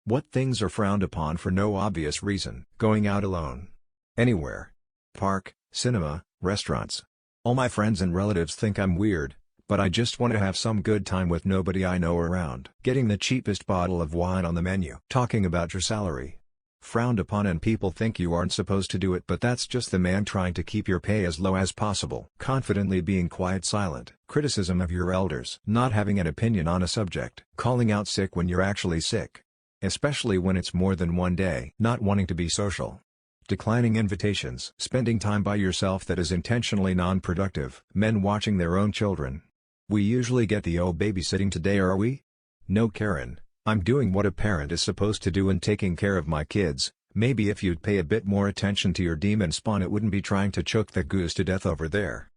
What things are frowned upon for no obvious reason? Going out alone. Anywhere. Park, cinema, restaurants. All my friends and relatives think I'm weird, but I just want to have some good time with nobody I know around. Getting the cheapest bottle of wine on the menu. Talking about your salary. Frowned upon, and people think you aren't supposed to do it, but that's just the man trying to keep your pay as low as possible. Confidently being quiet silent. Criticism of your elders. Not having an opinion on a subject. Calling out sick when you're actually sick. Especially when it's more than one day. Not wanting to be social. Declining invitations. Spending time by yourself that is intentionally non-productive. Men watching their own children. We usually get the "oh, babysitting today, are we?" No, Karen. I'm doing what a parent is supposed to do and taking care of my kids. Maybe if you'd pay a bit more attention to your demon spawn, it wouldn't be trying to choke the goose to death over there.